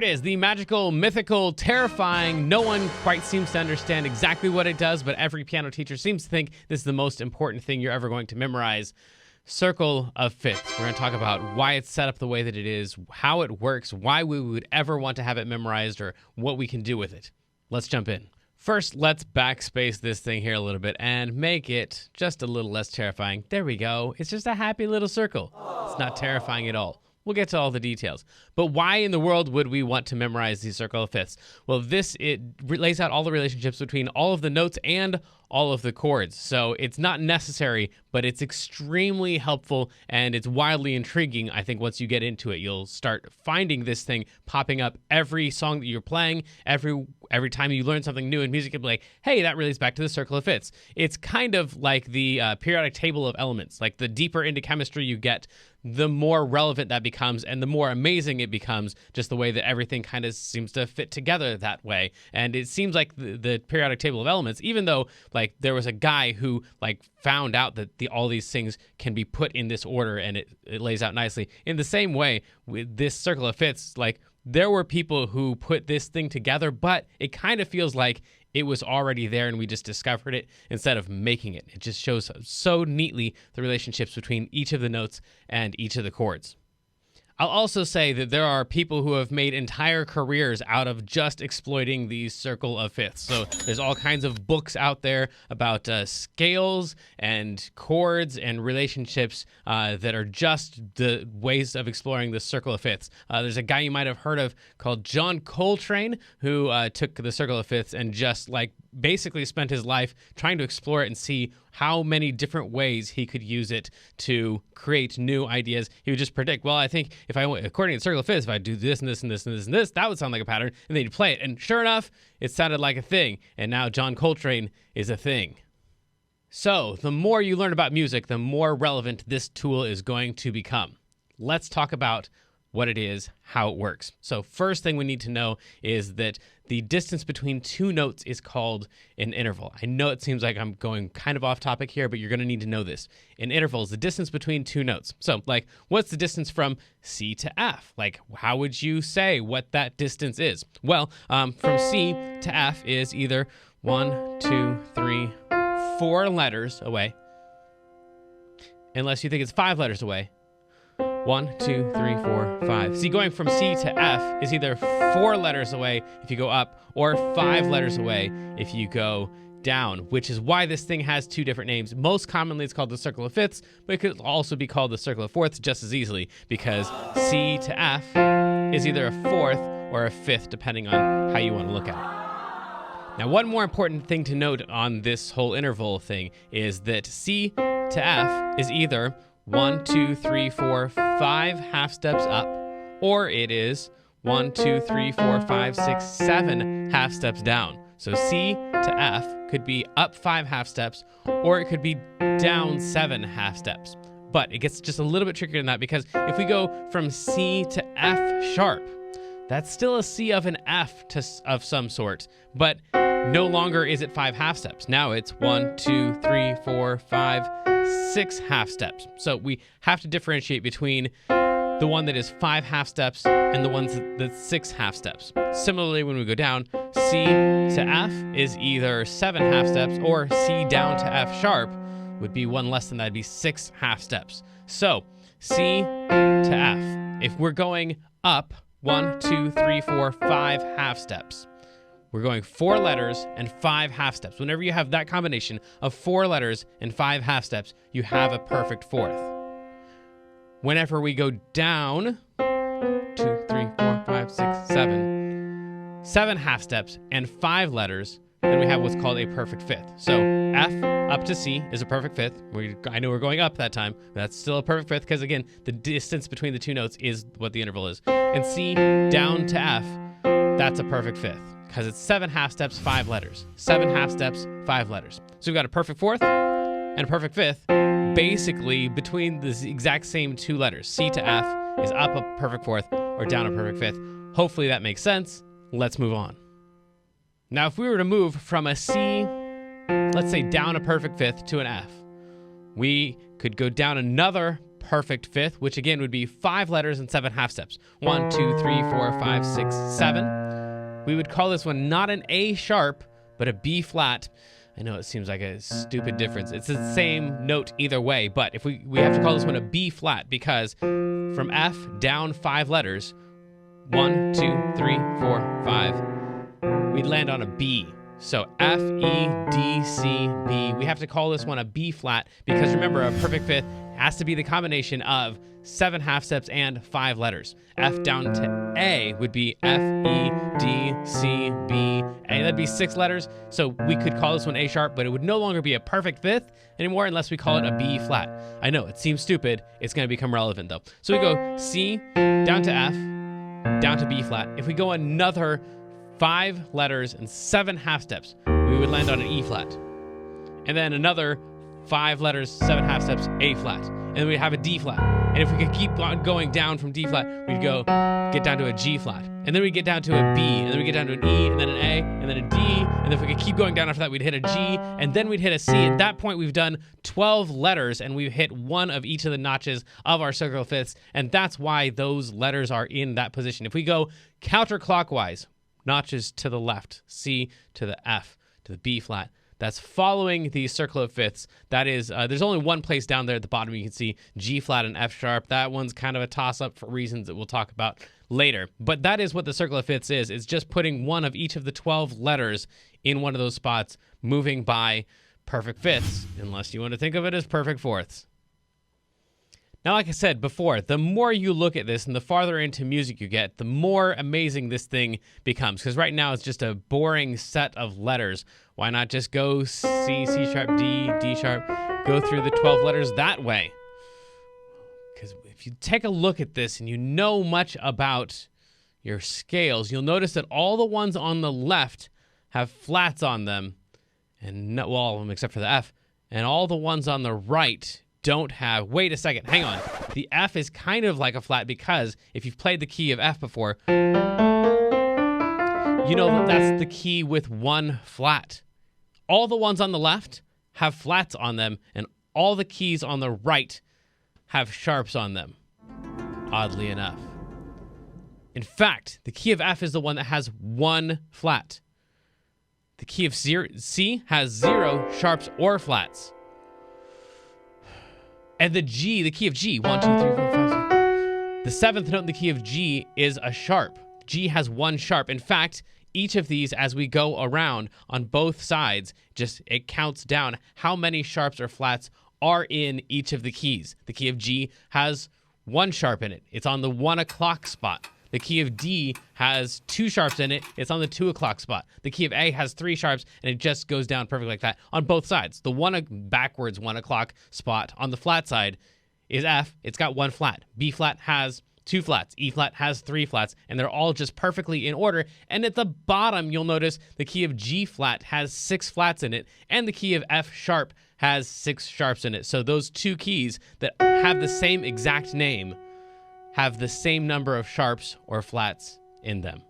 it is, the magical, mythical, terrifying, no one quite seems to understand exactly what it does, but every piano teacher seems to think this is the most important thing you're ever going to memorize. Circle of fifths. We're going to talk about why it's set up the way that it is, how it works, why we would ever want to have it memorized, or what we can do with it. Let's jump in. First, let's backspace this thing here a little bit and make it just a little less terrifying. There we go. It's just a happy little circle. It's not terrifying at all. We'll get to all the details. But why in the world would we want to memorize the circle of fifths? Well, it lays out all the relationships between all of the notes and all of the chords. So it's not necessary, but it's extremely helpful and it's wildly intriguing. I think once you get into it, you'll start finding this thing popping up every song that you're playing, every time you learn something new in music, you'll be like, hey, that relates back to the circle of fifths. It's kind of like the periodic table of elements. Like the deeper into chemistry you get, the more relevant that becomes and the more amazing it becomes, just the way that everything kind of seems to fit together that way. And it seems like the periodic table of elements, even though like there was a guy who like found out that all these things can be put in this order and it lays out nicely. In the same way, with this circle of fifths, like there were people who put this thing together, but it kind of feels like it was already there and we just discovered it instead of making it. It just shows so neatly the relationships between each of the notes and each of the chords. I'll also say that there are people who have made entire careers out of just exploiting the circle of fifths. So there's all kinds of books out there about scales and chords and relationships that are just the ways of exploring the circle of fifths. There's a guy you might have heard of called John Coltrane who took the circle of fifths and just like basically spent his life trying to explore it and see how many different ways he could use it to create new ideas. He would just predict, well, I think if I went according to the circle of fifths, if I do this and this and this and this and this, that would sound like a pattern. And then he'd play it. And sure enough, it sounded like a thing. And now John Coltrane is a thing. So the more you learn about music, the more relevant this tool is going to become. Let's talk about what it is, how it works. So first thing we need to know is that the distance between two notes is called an interval. I know it seems like I'm going kind of off topic here, but you're going to need to know this. An interval is the distance between two notes. So like, what's the distance from C to F? Like, how would you say what that distance is? Well, from C to F is either 1, 2, 3, 4 letters away, unless you think it's 5 letters away. 1, 2, 3, 4, 5. See, going from C to F is either 4 letters away if you go up, or 5 letters away if you go down, which is why this thing has 2 different names. Most commonly, it's called the circle of fifths, but it could also be called the circle of fourths just as easily, because C to F is either a 4th or a 5th, depending on how you want to look at it. Now, one more important thing to note on this whole interval thing is that C to F is either 1, 2, 3, 4, 5 half steps up, or it is 1, 2, 3, 4, 5, 6, 7 half steps down. So C to F could be up 5 half steps, or it could be down 7 half steps. But it gets just a little bit trickier than that, because if we go from C to F sharp, that's still a C of an F of some sort, but no longer is it 5 half steps. Now it's 1, 2, 3, 4, 5, 6 half steps. So we have to differentiate between the one that is 5 half steps and the ones that's 6 half steps. Similarly, when we go down, C to F is either 7 half steps, or C down to F sharp would be one less than that, would be 6 half steps. So C to F, if we're going up 1, 2, 3, 4, 5 half steps, we're going 4 letters and 5 half steps. Whenever you have that combination of 4 letters and 5 half steps, you have a perfect fourth. Whenever we go down 2, 3, 4, 5, 6, 7 half steps and 5 letters, then we have what's called a perfect fifth. So F up to C is a perfect fifth. I know we're going up that time, but that's still a perfect fifth because, again, the distance between the 2 notes is what the interval is. And C down to F, that's a perfect fifth, because it's 7 half steps, 5 letters. 7 half steps, 5 letters. So we've got a perfect fourth and a perfect fifth, basically between the exact same 2 letters. C to F is up a perfect fourth or down a perfect fifth. Hopefully that makes sense. Let's move on. Now, if we were to move from a C, let's say down a perfect fifth to an F, we could go down another perfect fifth, which again would be 5 letters and 7 half steps. 1, 2, 3, 4, 5, 6, 7. We would call this one not an A sharp, but a B flat. I know it seems like a stupid difference. It's the same note either way, but if we have to call this one a B flat because from F down 5 letters, 1, 2, 3, 4, 5, we'd land on a B. So F, E, D, C, B. We have to call this one a B flat because remember, a perfect fifth has to be the combination of 7 half steps and 5 letters. F down to A would be F, E, D, C, B, A. That'd be 6 letters. So we could call this one A sharp, but it would no longer be a perfect fifth anymore unless we call it a B flat. I know, it seems stupid. It's going to become relevant though. So we go C down to F, down to B flat. If we go another 5 letters and 7 half steps, we would land on an E flat. And then another 5 letters, 7 half steps, A flat. And then we'd have a D flat. And if we could keep on going down from D flat, we'd get down to a G flat. And then we'd get down to a B, and then we'd get down to an E, and then an A, and then a D. And then if we could keep going down after that, we'd hit a G, and then we'd hit a C. At that point, we've done 12 letters, and we've hit one of each of the notches of our circle of fifths. And that's why those letters are in that position. If we go counterclockwise, notches to the left, C to the F, to the B flat. That's following the circle of fifths. That is, there's only one place down there at the bottom you can see G flat and F sharp. That one's kind of a toss-up for reasons that we'll talk about later. But that is what the circle of fifths is. It's just putting one of each of the 12 letters in one of those spots, moving by perfect fifths, unless you want to think of it as perfect fourths. Now, like I said before, the more you look at this and the farther into music you get, the more amazing this thing becomes. Because right now it's just a boring set of letters. Why not just go C, C sharp, D, D sharp, go through the 12 letters that way? Because if you take a look at this and you know much about your scales, you'll notice that all the ones on the left have flats on them, and well, all of them except for the F, and all the ones on the right don't have. Wait a second, hang on. The F is kind of like a flat because if you've played the key of F before, you know that that's the key with one flat. All the ones on the left have flats on them, and all the keys on the right have sharps on them, oddly enough. In fact, the key of F is the one that has one flat. The key of C has 0 sharps or flats. And the G, the key of G, 1, 2, 3, 4, 5, 6. The 7th note in the key of G is a sharp. G has 1 sharp. In fact, each of these, as we go around on both sides, it counts down how many sharps or flats are in each of the keys. The key of G has 1 sharp in it. It's on the 1 o'clock spot. The key of D has 2 sharps in it. It's on the 2 o'clock spot. The key of A has 3 sharps, and it just goes down perfectly like that on both sides. The backwards 1 o'clock spot on the flat side is F. It's got 1 flat. B flat has 2 flats. E flat has 3 flats, and they're all just perfectly in order. And at the bottom, you'll notice the key of G flat has 6 flats in it, and the key of F sharp has 6 sharps in it. So those 2 keys that have the same exact name have the same number of sharps or flats in them.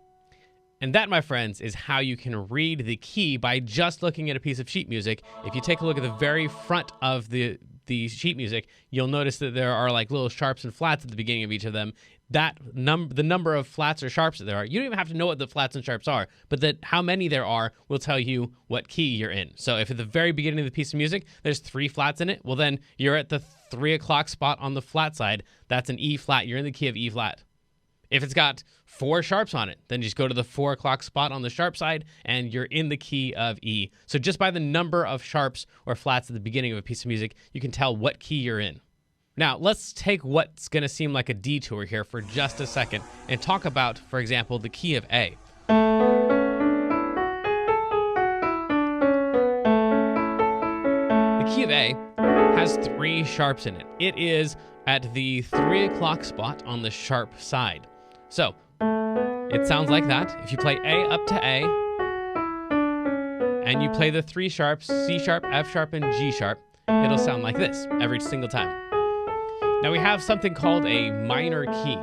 And that, my friends, is how you can read the key by just looking at a piece of sheet music. If you take a look at the very front of the sheet music, you'll notice that there are like little sharps and flats at the beginning of each of them. The number of flats or sharps that there are, you don't even have to know what the flats and sharps are, but that how many there are will tell you what key you're in. So if at the very beginning of the piece of music, there's 3 flats in it, well then you're at the 3 o'clock spot on the flat side. That's an E flat. You're in the key of E flat. If it's got 4 sharps on it, then just go to the 4 o'clock spot on the sharp side and you're in the key of E. So just by the number of sharps or flats at the beginning of a piece of music, you can tell what key you're in. Now, let's take what's going to seem like a detour here for just a second and talk about, for example, the key of A. The key of A has 3 sharps in it. It is at the 3 o'clock spot on the sharp side. So, it sounds like that. If you play A up to A, and you play the 3 sharps, C sharp, F sharp, and G sharp, it'll sound like this every single time. Now we have something called a minor key.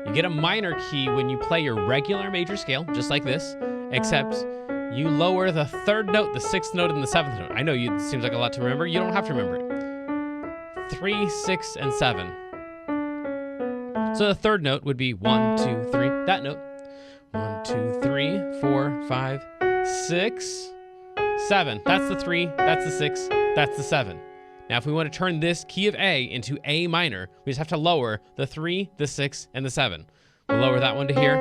You get a minor key when you play your regular major scale, just like this, except you lower the 3rd note, the 6th note, and the 7th note. I know it seems like a lot to remember. You don't have to remember it. 3, 6, and 7. So the third note would be 1, 2, 3, that note. 1, 2, 3, 4, 5, 6, 7. That's the 3, that's the 6, that's the 7. Now, if we want to turn this key of A into A minor, we just have to lower the 3, the 6, and the 7. We'll lower that one to here.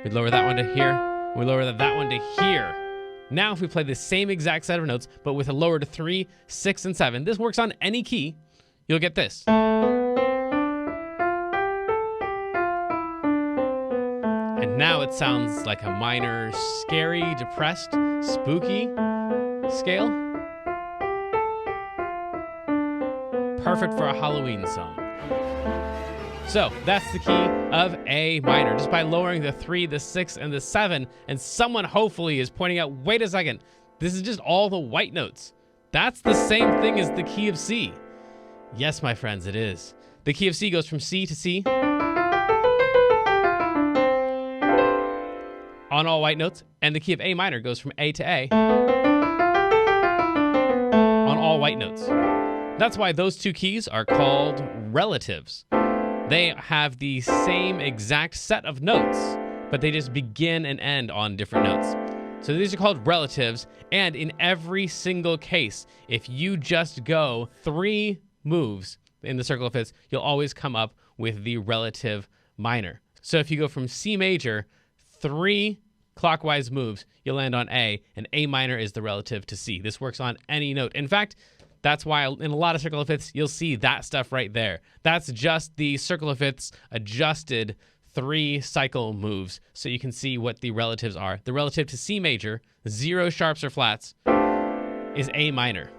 We lower that one to here. We lower that one to here. Now, if we play the same exact set of notes, but with a lower to 3, 6, and 7, this works on any key, you'll get this. And now it sounds like a minor, scary, depressed, spooky scale. Perfect for a Halloween song. So that's the key of A minor, just by lowering the 3, the 6, and the 7, and someone hopefully is pointing out, wait a second, this is just all the white notes. That's the same thing as the key of C. Yes, my friends, it is. The key of C goes from C to C on all white notes, and the key of A minor goes from A to A on all white notes. That's why those two keys are called relatives. They have the same exact set of notes, but they just begin and end on different notes. So these are called relatives, and in every single case, if you just go 3 moves in the circle of fifths, you'll always come up with the relative minor. So if you go from C major, 3 clockwise moves, you'll land on A, and A minor is the relative to C. This works on any note. In fact, that's why in a lot of circle of fifths, you'll see that stuff right there. That's just the circle of fifths adjusted 3 cycle moves, so you can see what the relatives are. The relative to C major, 0 sharps or flats, is A minor.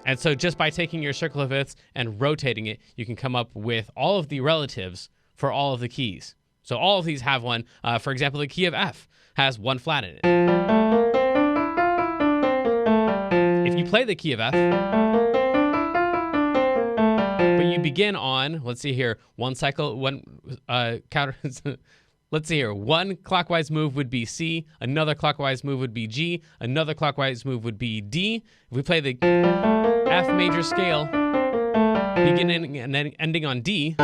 And so just by taking your circle of fifths and rotating it, you can come up with all of the relatives for all of the keys. So all of these have one. For example, the key of F has 1 flat in it. If you play the key of F, but you begin on, let's see here, 1 cycle, 1 counter. Let's see here. 1 clockwise move would be C. Another clockwise move would be G. Another clockwise move would be D. If we play the F major scale, beginning and then ending on D,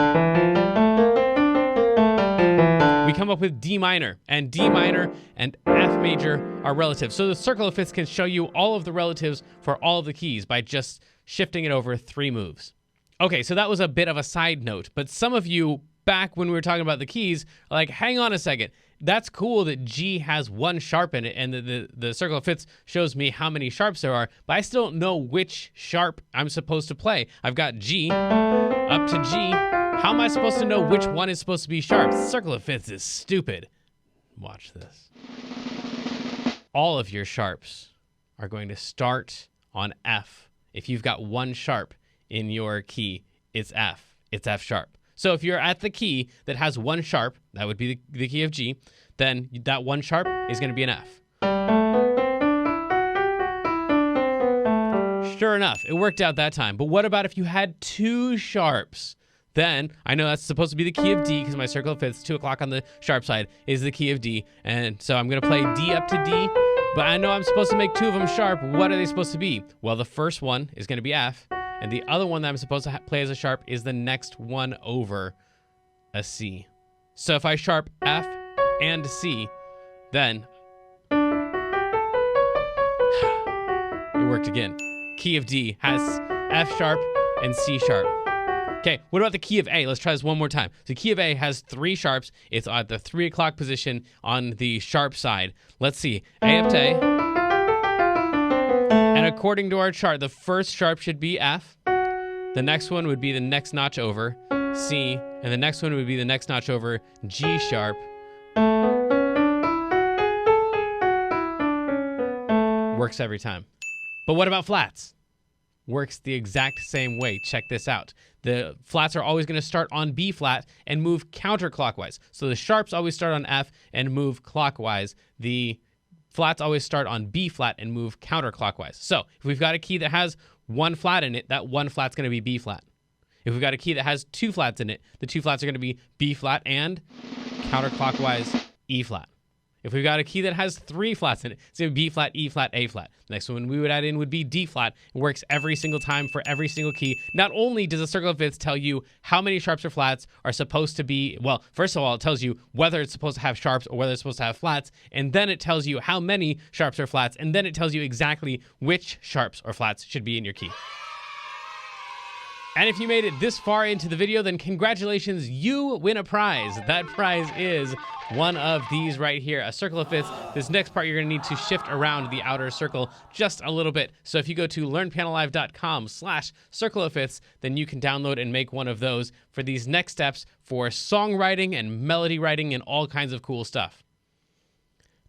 we come up with D minor, and D minor and F major are relatives. So the circle of fifths can show you all of the relatives for all of the keys by just shifting it over 3 moves. Okay, so that was a bit of a side note, but some of you back when we were talking about the keys are like, hang on a second. That's cool that G has 1 sharp in it, and the circle of fifths shows me how many sharps there are, but I still don't know which sharp I'm supposed to play. I've got G up to G. How am I supposed to know which one is supposed to be sharp? The circle of fifths is stupid. Watch this. All of your sharps are going to start on F. If you've got 1 sharp in your key, it's F. It's F sharp. So if you're at the key that has 1 sharp, that would be the key of G, then that 1 sharp is going to be an F. Sure enough, it worked out that time. But what about if you had 2 sharps? Then, I know that's supposed to be the key of D because my circle of fifths, 2 o'clock on the sharp side, is the key of D. And so I'm going to play D up to D, but I know I'm supposed to make 2 of them sharp. What are they supposed to be? Well, the first one is going to be F, and the other one that I'm supposed to play as a sharp is the next one over a C. So if I sharp F and C, then it worked again. Key of D has F sharp and C sharp. Okay, what about the key of A? Let's try this one more time. The key of A has 3 sharps. It's at the 3 o'clock position on the sharp side. Let's see. A up to A. And according to our chart, the first sharp should be F. The next one would be the next notch over C. And the next one would be the next notch over G sharp. Works every time. But what about flats? Works the exact same way. Check this out. The flats are always going to start on B flat and move counterclockwise. So the sharps always start on F and move clockwise. The flats always start on B flat and move counterclockwise. So if we've got a key that has 1 flat in it, that 1 flat's going to be B flat. If we've got a key that has 2 flats in it, the 2 flats are going to be B flat and counterclockwise E flat. If we've got a key that has 3 flats in it, it's going to be B flat, E flat, A flat. The next one we would add in would be D flat. It works every single time for every single key. Not only does a circle of fifths tell you how many sharps or flats are supposed to be, well, first of all, it tells you whether it's supposed to have sharps or whether it's supposed to have flats, and then it tells you how many sharps or flats, and then it tells you exactly which sharps or flats should be in your key. And if you made it this far into the video, then congratulations, you win a prize. That prize is one of these right here, a circle of fifths. This next part, you're gonna need to shift around the outer circle just a little bit. So if you go to learnpianolive.com/circle of fifths, then you can download and make one of those for these next steps for songwriting and melody writing and all kinds of cool stuff.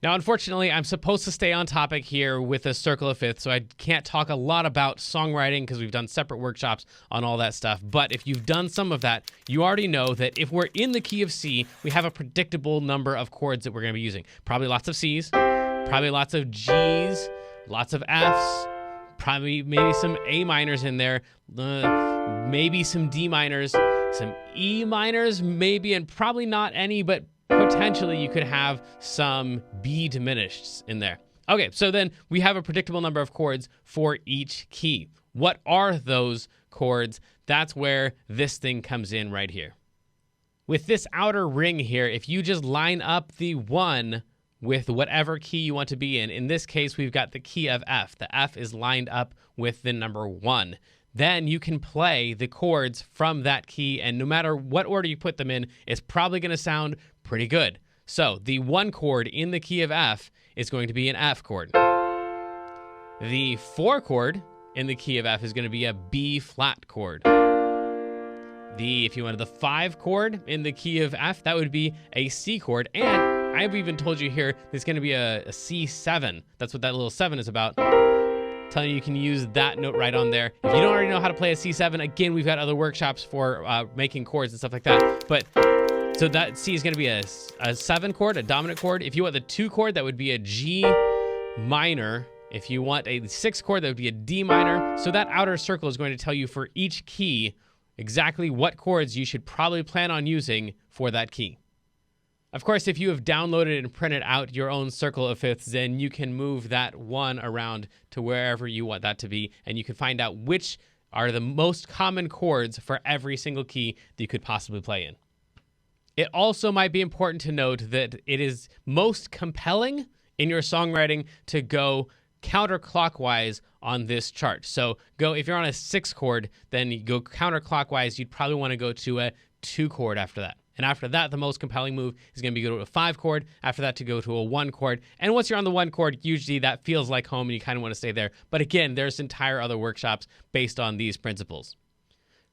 Now, unfortunately, I'm supposed to stay on topic here with a circle of fifths, so I can't talk a lot about songwriting because we've done separate workshops on all that stuff. But if you've done some of that, you already know that if we're in the key of C, we have a predictable number of chords that we're going to be using. Probably lots of Cs, probably lots of Gs, lots of Fs, probably maybe some A minors in there, maybe some D minors, some E minors, maybe, and probably not any, but potentially you could have some B diminished in there. Okay, so then we have a predictable number of chords for each key. What are those chords? That's where this thing comes in right here. With this outer ring here, if you just line up the 1 with whatever key you want to be in this case, we've got the key of F. The F is lined up with the number 1. Then you can play the chords from that key, and no matter what order you put them in, it's probably going to sound pretty good. So the 1 chord in the key of F is going to be an F chord. The 4 chord in the key of F is going to be a B flat chord. If you wanted the 5 chord in the key of F, that would be a C chord. And I've even told you here there's going to be a C7. That's what that little 7 is about. Telling you can use that note right on there. If you don't already know how to play a C7, again, we've got other workshops for making chords and stuff like that. But so that C is going to be a 7 chord, a dominant chord. If you want the 2 chord, that would be a G minor. If you want a 6 chord, that would be a D minor. So that outer circle is going to tell you for each key exactly what chords you should probably plan on using for that key. Of course, if you have downloaded and printed out your own circle of fifths, then you can move that 1 around to wherever you want that to be, and you can find out which are the most common chords for every single key that you could possibly play in. It also might be important to note that it is most compelling in your songwriting to go counterclockwise on this chart. So if you're on a 6 chord, then you go counterclockwise, you'd probably want to go to a 2 chord after that. And after that, the most compelling move is going to be go to a 5 chord. After that, to go to a 1 chord. And once you're on the 1 chord, usually that feels like home and you kind of want to stay there. But again, there's entire other workshops based on these principles.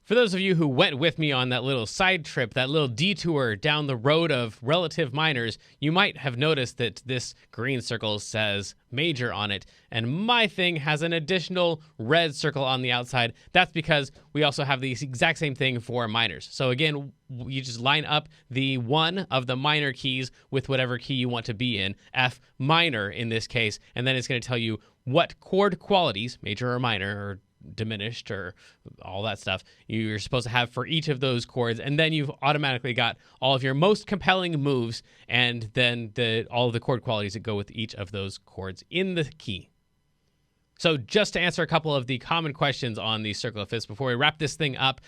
For those of you who went with me on that little side trip, that little detour down the road of relative minors, you might have noticed that this green circle says major on it, and my thing has an additional red circle on the outside. That's because we also have the exact same thing for minors. So again, you just line up the 1 of the minor keys with whatever key you want to be in, F minor in this case, and then it's going to tell you what chord qualities, major or minor, or diminished or all that stuff, you're supposed to have for each of those chords, and then you've automatically got all of your most compelling moves and then all of the chord qualities that go with each of those chords in the key. So just to answer a couple of the common questions on the circle of fifths before we wrap this thing up,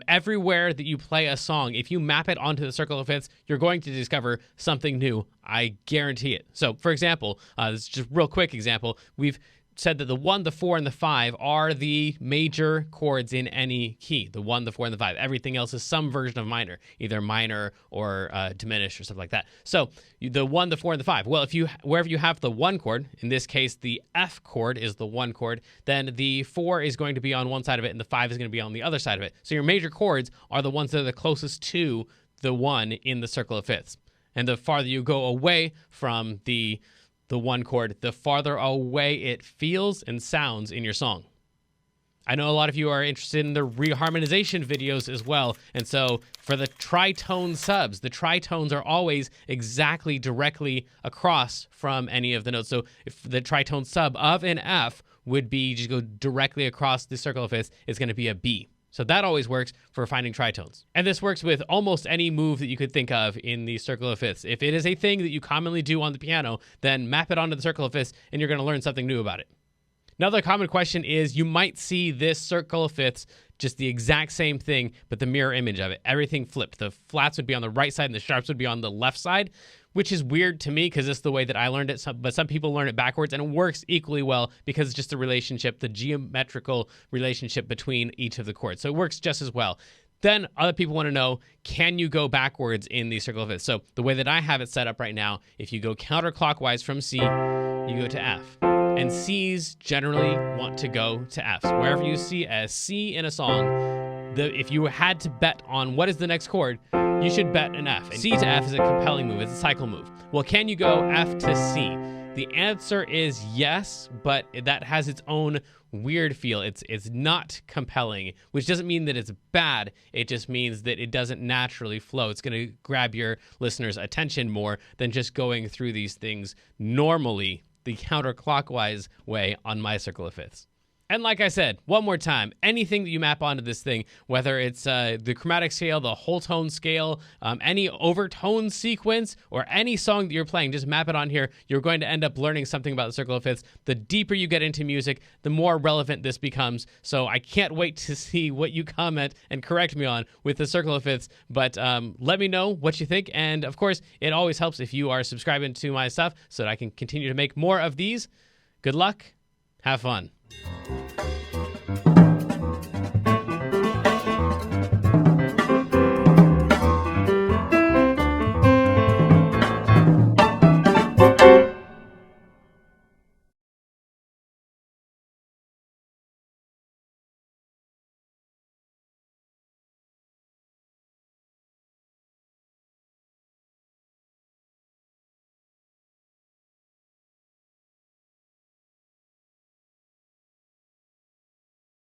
everywhere that you play a song, if you map it onto the circle of fifths, you're going to discover something new. I guarantee it. So for example, this is just a real quick example, we've said that the 1, the 4, and the 5 are the major chords in any key. The 1, the 4, and the 5. Everything else is some version of minor, either minor or diminished or something like that. So the 1, the 4, and the 5. Well, wherever you have the 1 chord, in this case the F chord is the 1 chord, then the 4 is going to be on one side of it and the 5 is going to be on the other side of it. So your major chords are the ones that are the closest to the 1 in the circle of fifths. And the farther you go away from the 1 chord, the farther away it feels and sounds in your song. I know a lot of you are interested in the reharmonization videos as well, and so for the tritone subs, the tritones are always exactly directly across from any of the notes. So if the tritone sub of an F would be, just go directly across the circle of fifths, it's going to be a B. So that always works for finding tritones. And this works with almost any move that you could think of in the circle of fifths. If it is a thing that you commonly do on the piano, then map it onto the circle of fifths and you're going to learn something new about it. Another common question is you might see this circle of fifths, just the exact same thing, but the mirror image of it. Everything flipped. The flats would be on the right side and the sharps would be on the left side, which is weird to me because it's the way that I learned it. But some people learn it backwards, and it works equally well because it's just the relationship, the geometrical relationship between each of the chords. So it works just as well. Then other people want to know, can you go backwards in the circle of fifths? So the way that I have it set up right now, if you go counterclockwise from C, you go to F. And Cs generally want to go to Fs. Wherever you see a C in a song, if you had to bet on what is the next chord, you should bet an F. And C to F is a compelling move. It's a cycle move. Well, can you go F to C? The answer is yes, but that has its own weird feel. It's not compelling, which doesn't mean that it's bad. It just means that it doesn't naturally flow. It's going to grab your listener's attention more than just going through these things normally, the counterclockwise way on my circle of fifths. And like I said, one more time, anything that you map onto this thing, whether it's the chromatic scale, the whole tone scale, any overtone sequence, or any song that you're playing, just map it on here. You're going to end up learning something about the circle of fifths. The deeper you get into music, the more relevant this becomes. So I can't wait to see what you comment and correct me on with the circle of fifths. But let me know what you think. And of course, it always helps if you are subscribing to my stuff so that I can continue to make more of these. Good luck. Have fun.